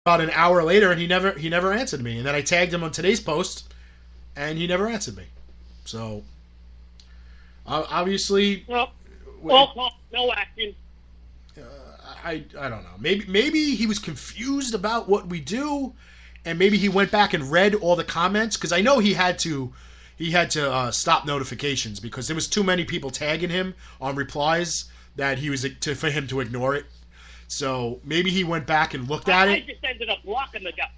about an hour later, and he never answered me. And then I tagged him on today's post, and he never answered me. So obviously, no action. I don't know. Maybe he was confused about what we do, and maybe he went back and read all the comments, because I know he had to stop notifications because there was too many people tagging him on replies that for him to ignore it. So maybe he went back and looked at it. I just ended up blocking the guy.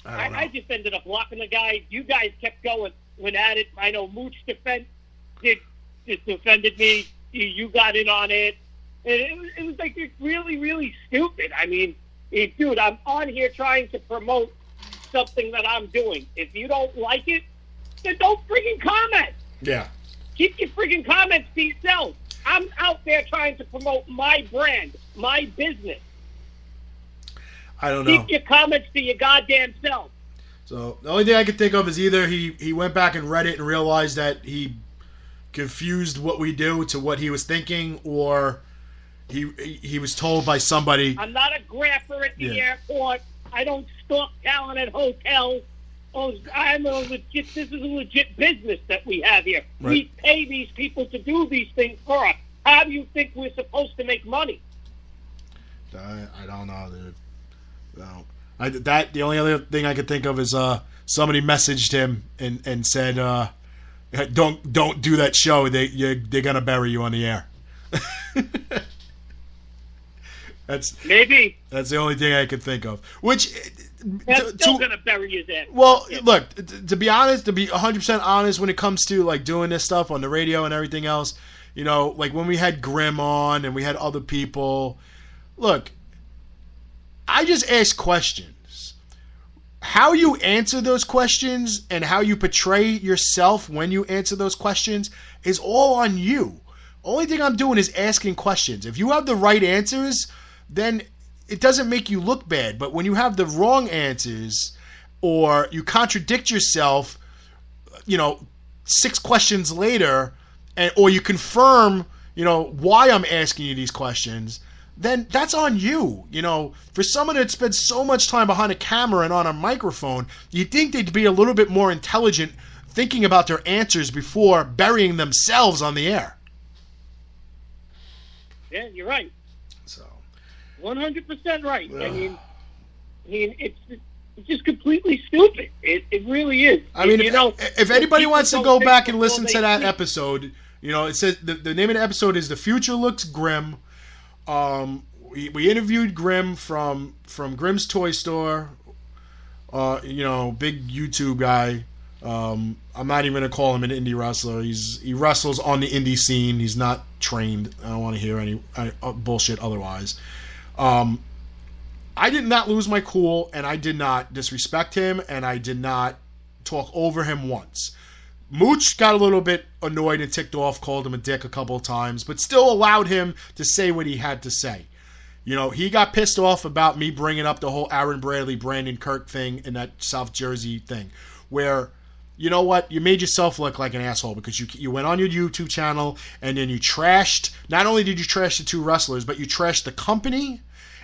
I just ended up blocking the guy. You guys kept going, went at it. I know Mooch defended me. You got in on it. And it was like really, really stupid. I mean, dude, I'm on here trying to promote something that I'm doing. If you don't like it, then don't friggin' comment. Yeah. Keep your friggin' comments to yourself. I'm out there trying to promote my brand, my business. I don't know. Keep your comments to your goddamn self. So the only thing I can think of is either he went back and read it and realized that he confused what we do to what he was thinking, or he was told by somebody. I'm not a grapher at the airport. I don't stalk talent at hotels. This is a legit business that we have here. Right. We pay these people to do these things for us. How do you think we're supposed to make money? I don't know, dude. No. The only other thing I could think of is somebody messaged him and said, "Don't do that show. They're gonna bury you on the air." That's the only thing I could think of. Which that's still gonna bury you there. Well, look, to be honest, to be 100% honest, when it comes to like doing this stuff on the radio and everything else, you know, like when we had Grimm on and we had other people, look, I just ask questions. How you answer those questions and how you portray yourself when you answer those questions is all on you. Only thing I'm doing is asking questions. If you have the right answers, then it doesn't make you look bad. But when you have the wrong answers or you contradict yourself, you know, 6 questions later, or you confirm, you know, why I'm asking you these questions, then that's on you. You know, for someone that spends so much time behind a camera and on a microphone, you'd think they'd be a little bit more intelligent thinking about their answers before burying themselves on the air. Yeah, you're right. So, 100% right. I mean, it's just completely stupid. It really is. I mean, if anybody wants to go back and listen to that episode, you know, it says the name of the episode is "The Future Looks Grim." We interviewed Grimm from Grimm's Toy Store. You know, big YouTube guy. I'm not even gonna call him an indie wrestler. He wrestles on the indie scene. He's not trained. I don't want to hear any bullshit otherwise. I did not lose my cool, and I did not disrespect him, and I did not talk over him once. Mooch got a little bit annoyed and ticked off, called him a dick a couple of times, but still allowed him to say what he had to say. You know, he got pissed off about me bringing up the whole Aaron Bradley, Brandon Kirk thing in that South Jersey thing, where, you know what, you made yourself look like an asshole because you went on your YouTube channel and then you trashed, not only did you trash the 2 wrestlers, but you trashed the company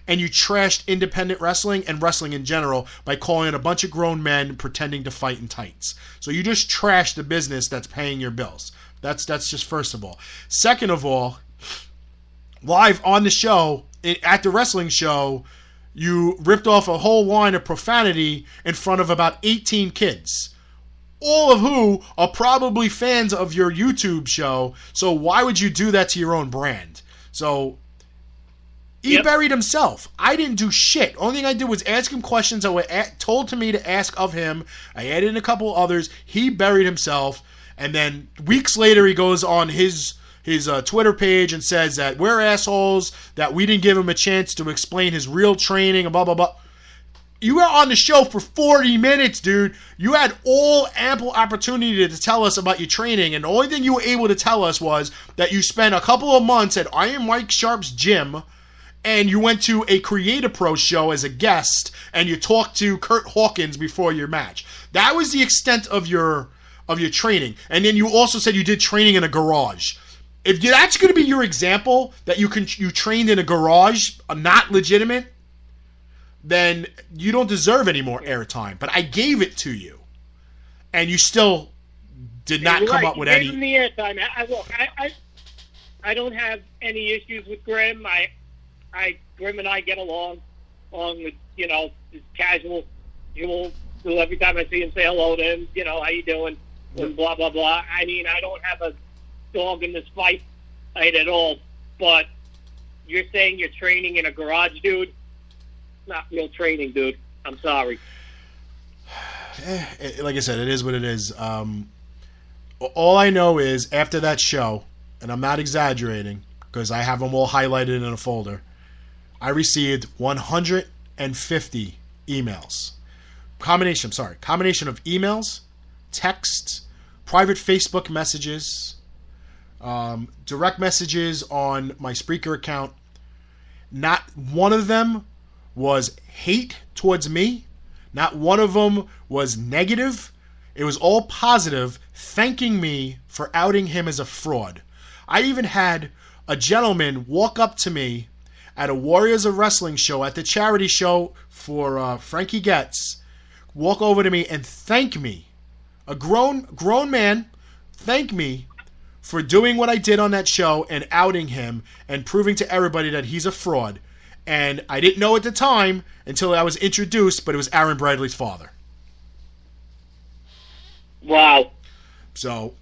and you trashed independent wrestling and wrestling in general by calling it a bunch of grown men pretending to fight in tights. So you just trashed the business that's paying your bills. That's just first of all. Second of all, live on the show, at the wrestling show, you ripped off a whole line of profanity in front of about 18 kids. All of who are probably fans of your YouTube show, so why would you do that to your own brand? So, he buried himself. I didn't do shit. Only thing I did was ask him questions that were told to me to ask of him. I added in a couple others. He buried himself, and then weeks later he goes on his Twitter page and says that we're assholes, that we didn't give him a chance to explain his real training, and blah, blah, blah. You were on the show for 40 minutes, dude. You had all ample opportunity to tell us about your training, and the only thing you were able to tell us was that you spent a couple of months at Iron Mike Sharp's gym, and you went to a Creator Pro show as a guest, and you talked to Kurt Hawkins before your match. That was the extent of your training. And then you also said you did training in a garage. If that's going to be your example, that you trained in a garage, not legitimate, then you don't deserve any more airtime. But I gave it to you, and you still did not come up with any. You gave him the airtime. I don't have any issues with Grimm. Grimm and I get along with, just casual. Every time I see him, say hello to him. How you doing? And blah blah blah. I mean, I don't have a dog in this fight at all. But you're saying you're training in a garage, dude? Not real training, dude. I'm sorry. Like I said, it is what it is. All I know is after that show, and I'm not exaggerating because I have them all highlighted in a folder, I received 150 emails. Combination of emails, texts, private Facebook messages, direct messages on my Spreaker account. Not one of them was hate towards me. Not one of them was negative. It was all positive, thanking me for outing him as a fraud. I even had a gentleman walk up to me at a Warriors of Wrestling show, at the charity show for Frankie Getz, walk over to me and thank me. A grown man thank me for doing what I did on that show and outing him and proving to everybody that he's a fraud. And I didn't know at the time until I was introduced, but it was Aaron Bradley's father. Wow. So,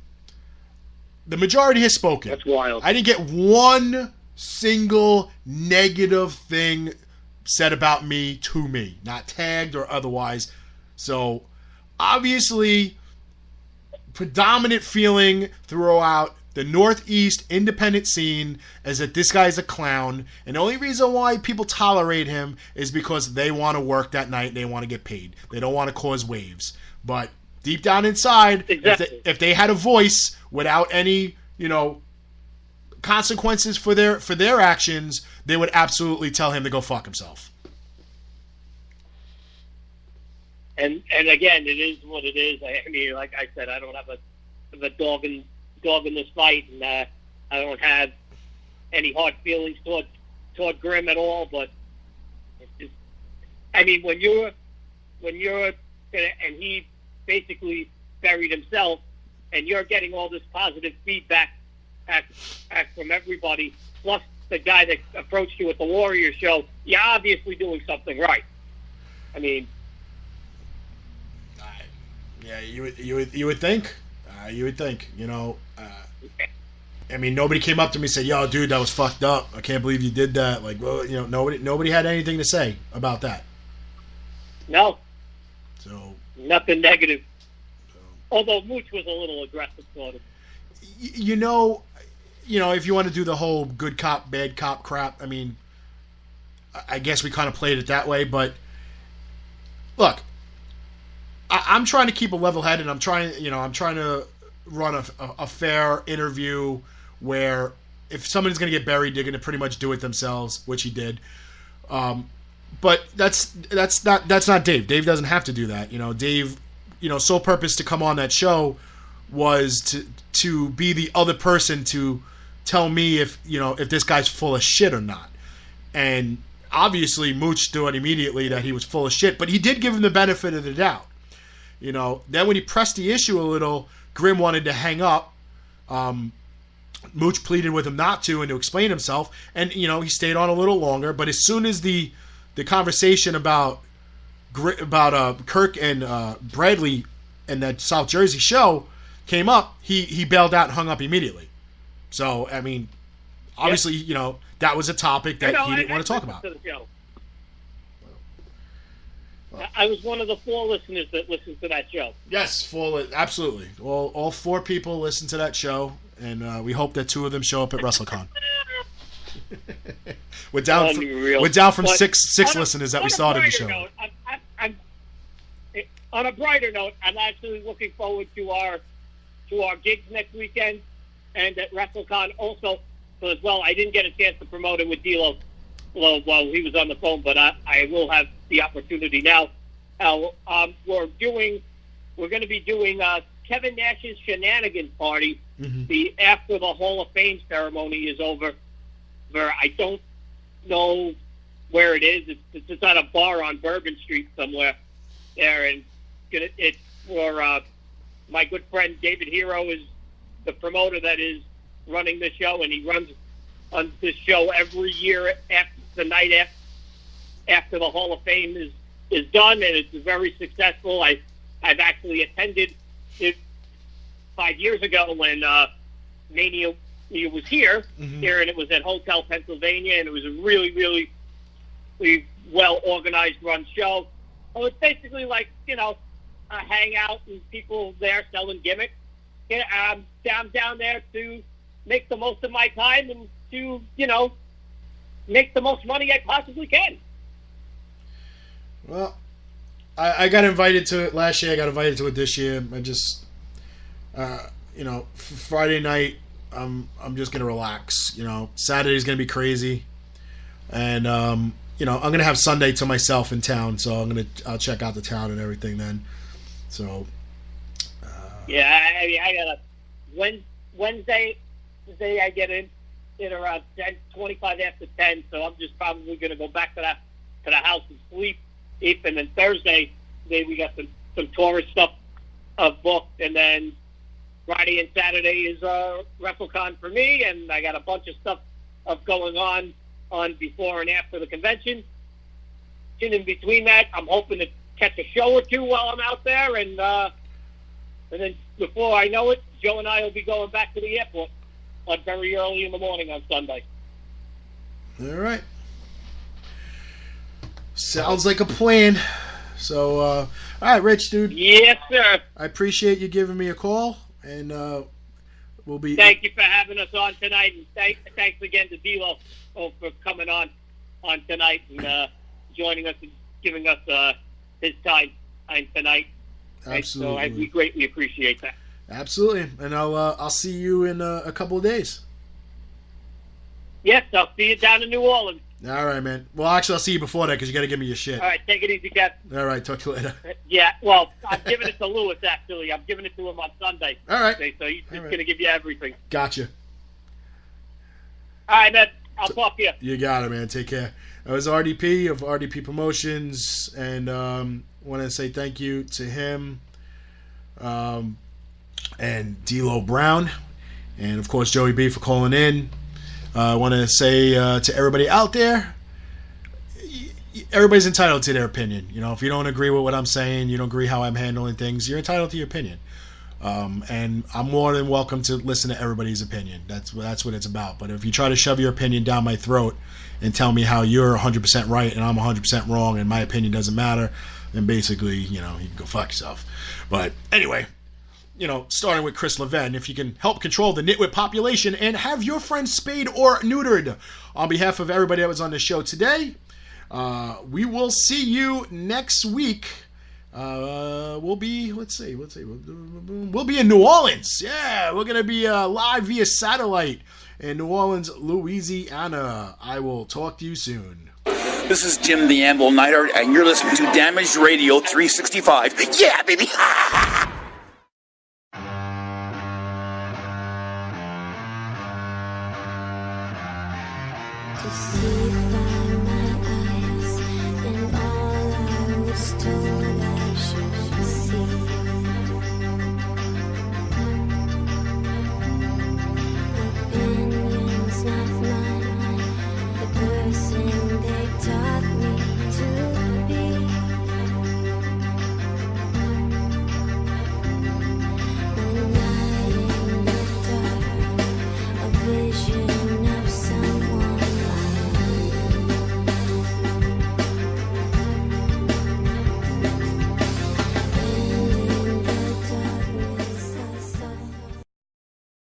the majority has spoken. That's wild. I didn't get one single negative thing said about me to me, not tagged or otherwise. So, obviously, predominant feeling throughout the Northeast independent scene is that this guy's a clown, and the only reason why people tolerate him is because they want to work that night and they want to get paid. They don't want to cause waves. But deep down inside, exactly. if they had a voice without any, consequences for their actions, they would absolutely tell him to go fuck himself. And again, it is what it is. I mean, like I said, I don't have a dog in this fight, and I don't have any hard feelings toward Grimm at all. But it's just, I mean, when you're and he basically buried himself, and you're getting all this positive feedback from everybody, plus the guy that approached you at the Warrior show, you're obviously doing something right. I mean, yeah, you would think. You would think. I mean, nobody came up to me and said, "Yo, dude, that was fucked up. I can't believe you did that." Like, well, nobody had anything to say about that. No. So nothing negative. Although Mooch was a little aggressive, sort of. If you want to do the whole good cop, bad cop crap, I mean, I guess we kind of played it that way. But look, I'm trying to keep a level head, and I'm trying to run a fair interview where if somebody's going to get buried, they're going to pretty much do it themselves, which he did. But that's not Dave. Dave doesn't have to do that. Dave, sole purpose to come on that show was to be the other person to tell me if this guy's full of shit or not. And obviously Mooch thought immediately that he was full of shit, but he did give him the benefit of the doubt. Then when he pressed the issue a little, Grimm wanted to hang up. Mooch pleaded with him not to and to explain himself, and he stayed on a little longer. But as soon as the conversation about Kirk and Bradley and that South Jersey show came up, he bailed out and hung up immediately. So I mean, obviously, that was a topic that he didn't want to talk about. I was one of the 4 listeners that listened to that show. Yes, absolutely. All 4 people listened to that show, and we hope that 2 of them show up at WrestleCon. We're down from six listeners that we started the show. Note, on a brighter note, I'm actually looking forward to our gigs next weekend and at WrestleCon also. So as well, I didn't get a chance to promote it with D'Lo while he was on the phone, but I will have the opportunity now. We're going to be doing Kevin Nash's Shenanigans Party after the Hall of Fame ceremony is over. Where I don't know where it is. It's just at a bar on Bourbon Street somewhere there, and it's for my good friend David Hero is the promoter that is running the show, and he runs on this show every year after the night after the Hall of Fame is done, and it's very successful. I've actually attended it 5 years ago when Mania was here, and it was at Hotel Pennsylvania, and it was a really, really well organized run show. So it's basically like, a hangout and people there selling gimmicks. I'm down there to make the most of my time and to, make the most money I possibly can. Well, I got invited to it last year. I got invited to it this year. I just, Friday night, I'm just gonna relax. Saturday's gonna be crazy, and I'm gonna have Sunday to myself in town. So I'll check out the town and everything then. So. Yeah, I got a Wednesday. I get in around 10:25 after 10. So I'm just probably gonna go back to the house and sleep. And then Thursday, we got some tourist stuff booked, and then Friday and Saturday is Wrestlecon for me, and I got a bunch of stuff going on before and after the convention. And in between that, I'm hoping to catch a show or two while I'm out there, and then before I know it, Joe and I will be going back to the airport very early in the morning on Sunday. All right. Sounds like a plan. So, all right, Rich, dude. Yes, sir. I appreciate you giving me a call, and we'll be. Thank you for having us on tonight, and thanks again to D'Lo for coming on tonight and joining us and giving us his time tonight. Absolutely. So we greatly appreciate that. Absolutely, and I'll see you in a couple of days. Yes, I'll see you down in New Orleans. All right, man. Well, actually, I'll see you before that because you got to give me your shit. All right, take it easy, Kev. All right, talk to you later. Yeah, well, I'm giving it to Lewis, actually. I'm giving it to him on Sunday. All right. So he's just going to give you everything. Gotcha. All right, man. I'll talk to you. You got it, man. Take care. That was RDP of RDP Promotions, and want to say thank you to him and D'Lo Brown, and, of course, Joey B for calling in. I want to say to everybody out there, everybody's entitled to their opinion. If you don't agree with what I'm saying, you don't agree how I'm handling things, you're entitled to your opinion. And I'm more than welcome to listen to everybody's opinion. That's what it's about. But if you try to shove your opinion down my throat and tell me how you're 100% right and I'm 100% wrong and my opinion doesn't matter, then basically, you can go fuck yourself. But anyway, starting with Kris Levin, if you can help control the nitwit population and have your friends spayed or neutered. On behalf of everybody that was on the show today, we will see you next week. We'll be in New Orleans. Yeah, we're going to be live via satellite in New Orleans, Louisiana. I will talk to you soon. This is Jim the Anvil Neidhart, and you're listening to Damaged Radio 365. Yeah, baby!